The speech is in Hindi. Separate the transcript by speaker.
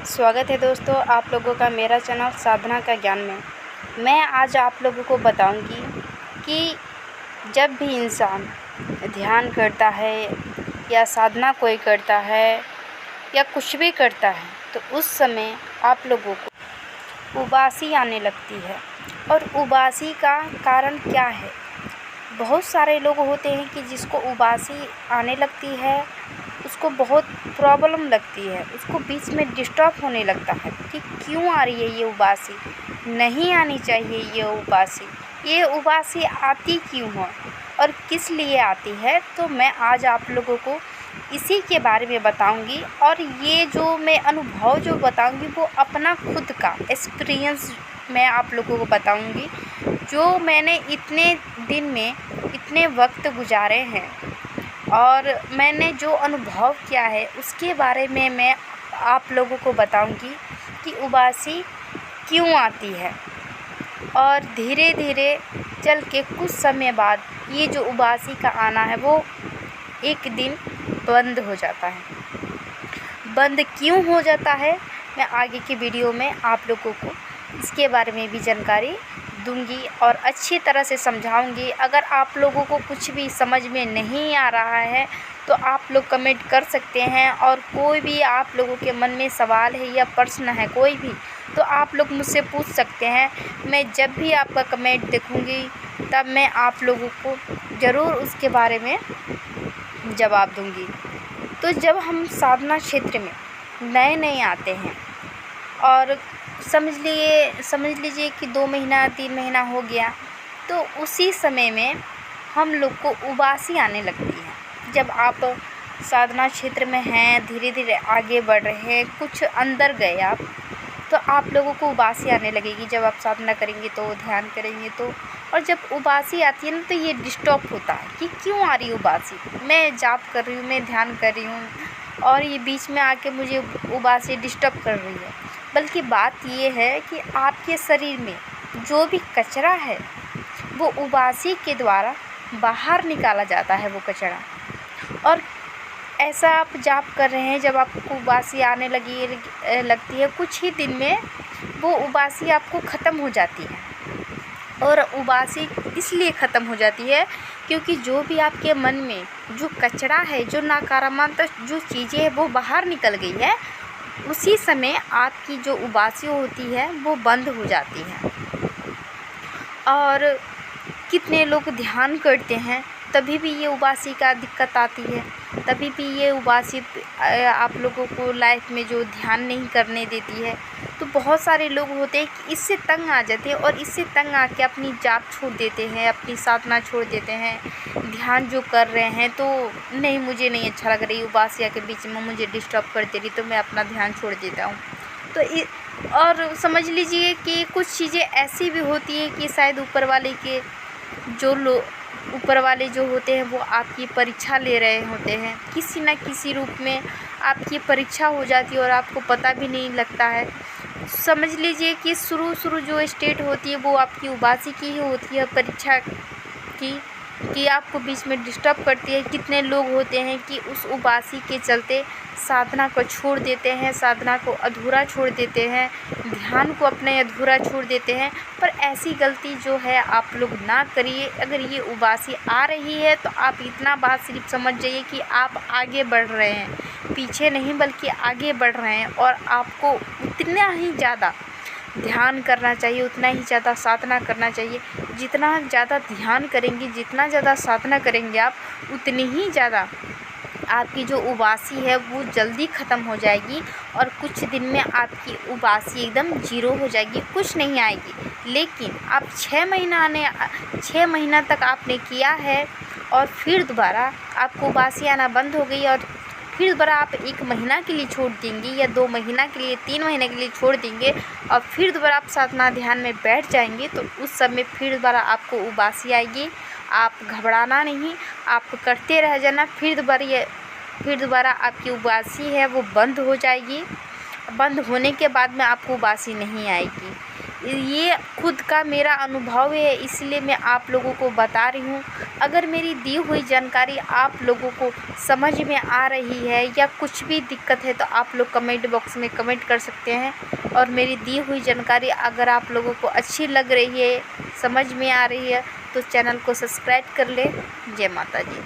Speaker 1: स्वागत है दोस्तों आप लोगों का मेरा चैनल साधना का ज्ञान में। मैं आज आप लोगों को बताऊंगी कि जब भी इंसान ध्यान करता है या साधना कोई करता है या कुछ भी करता है तो उस समय आप लोगों को उबासी आने लगती है। और उबासी का कारण क्या है? बहुत सारे लोग होते हैं कि जिसको उबासी आने लगती है, उसको बहुत प्रॉब्लम लगती है, उसको बीच में डिस्टर्ब होने लगता है कि क्यों आ रही है ये उबासी, नहीं आनी चाहिए ये उबासी आती क्यों है और किस लिए आती है। तो मैं आज आप लोगों को इसी के बारे में बताऊंगी। और ये जो मैं अनुभव जो बताऊंगी वो अपना खुद का एक्सपीरियंस मैं आप लोगों को बताऊंगी, जो मैंने इतने दिन में इतने वक्त गुजारे हैं और मैंने जो अनुभव किया है उसके बारे में मैं आप लोगों को बताऊंगी कि उबासी क्यों आती है। और धीरे धीरे चल के कुछ समय बाद ये जो उबासी का आना है वो एक दिन बंद हो जाता है। बंद क्यों हो जाता है मैं आगे की वीडियो में आप लोगों को इसके बारे में भी जानकारी दूंगी और अच्छी तरह से समझाऊंगी। अगर आप लोगों को कुछ भी समझ में नहीं आ रहा है तो आप लोग कमेंट कर सकते हैं। और कोई भी आप लोगों के मन में सवाल है या प्रश्न है कोई भी, तो आप लोग मुझसे पूछ सकते हैं। मैं जब भी आपका कमेंट देखूंगी तब मैं आप लोगों को ज़रूर उसके बारे में जवाब दूंगी। तो जब हम साधना क्षेत्र में नए आते हैं और समझ लीजिए कि 2 महीना 3 महीना हो गया, तो उसी समय में हम लोग को उबासी आने लगती है। जब आप साधना क्षेत्र में हैं, धीरे धीरे आगे बढ़ रहे हैं, कुछ अंदर गए आप, तो आप लोगों को उबासी आने लगेगी। जब आप साधना करेंगे तो ध्यान करेंगे तो, और जब उबासी आती है ना तो ये डिस्टर्ब होता है कि क्यों आ रही है उबासी। मैं जाप कर रही हूँ, मैं ध्यान कर रही हूँ और ये बीच में आके मुझे उबासी डिस्टर्ब कर रही है। बल्कि बात ये है कि आपके शरीर में जो भी कचरा है वो उबासी के द्वारा बाहर निकाला जाता है वो कचरा। और ऐसा आप जाप कर रहे हैं, जब आपको उबासी आने लगती है कुछ ही दिन में वो उबासी आपको ख़त्म हो जाती है। और उबासी इसलिए ख़त्म हो जाती है क्योंकि जो भी आपके मन में जो कचरा है, जो नकारात्मक जो चीज़ें हैं वो बाहर निकल गई है, उसी समय आपकी जो उबासी होती है वो बंद हो जाती है। और कितने लोग ध्यान करते हैं तभी भी ये उबासी का दिक्कत आती है, तभी भी ये उबासी आप लोगों को लाइफ में जो ध्यान नहीं करने देती है। तो बहुत सारे लोग होते हैं कि इससे तंग आ जाते हैं और इससे तंग आके अपनी जाप छोड़ देते हैं, अपनी साधना छोड़ देते हैं, ध्यान जो कर रहे हैं तो नहीं, मुझे नहीं अच्छा लग रही, उबासी के बीच में मुझे डिस्टर्ब कर दे रही, तो मैं अपना ध्यान छोड़ देता हूँ। तो और समझ लीजिए कि कुछ चीज़ें ऐसी भी होती हैं कि शायद ऊपर वाले जो होते हैं वो आपकी परीक्षा ले रहे होते हैं, किसी न किसी रूप में आपकी परीक्षा हो जाती है और आपको पता भी नहीं लगता है। समझ लीजिए कि शुरू जो स्टेट होती है वो आपकी उबासी की ही होती है, परीक्षा कि आपको बीच में डिस्टर्ब करती है। कितने लोग होते हैं कि उस उबासी के चलते साधना को छोड़ देते हैं, साधना को अधूरा छोड़ देते हैं, ध्यान को अपने अधूरा छोड़ देते हैं। पर ऐसी गलती जो है आप लोग ना करिए। अगर ये उबासी आ रही है तो आप इतना बात सिर्फ समझ जाइए कि आप आगे बढ़ रहे हैं, पीछे नहीं बल्कि आगे बढ़ रहे हैं। और आपको उतना ही ज़्यादा ध्यान करना चाहिए, उतना ही ज़्यादा साधना करना चाहिए। जितना ज़्यादा ध्यान करेंगे, जितना ज़्यादा साधना करेंगे आप, उतनी ही ज़्यादा आपकी जो उबासी है वो जल्दी ख़त्म हो जाएगी। और कुछ दिन में आपकी उबासी एकदम ज़ीरो हो जाएगी, कुछ नहीं आएगी। लेकिन आप 6 महीना तक आपने किया है और फिर दोबारा आपको उबासी आना बंद हो गई और फिर दोबारा आप 1 महीना के लिए छोड़ देंगे या 2 महीना के लिए, 3 महीने के लिए छोड़ देंगे और फिर दोबारा आप साधना ध्यान में बैठ जाएंगे, तो उस समय फिर दोबारा आपको उबासी आएगी। आप घबराना नहीं, आप करते रह जाना, फिर दोबारा आपकी उबासी है वो बंद हो जाएगी। बंद होने के बाद में आपको उबासी नहीं आएगी। ये खुद का मेरा अनुभव है, इसलिए मैं आप लोगों को बता रही हूँ। अगर मेरी दी हुई जानकारी आप लोगों को समझ में आ रही है या कुछ भी दिक्कत है तो आप लोग कमेंट बॉक्स में कमेंट कर सकते हैं। और मेरी दी हुई जानकारी अगर आप लोगों को अच्छी लग रही है, समझ में आ रही है, तो चैनल को सब्सक्राइब कर ले। जय माता जी।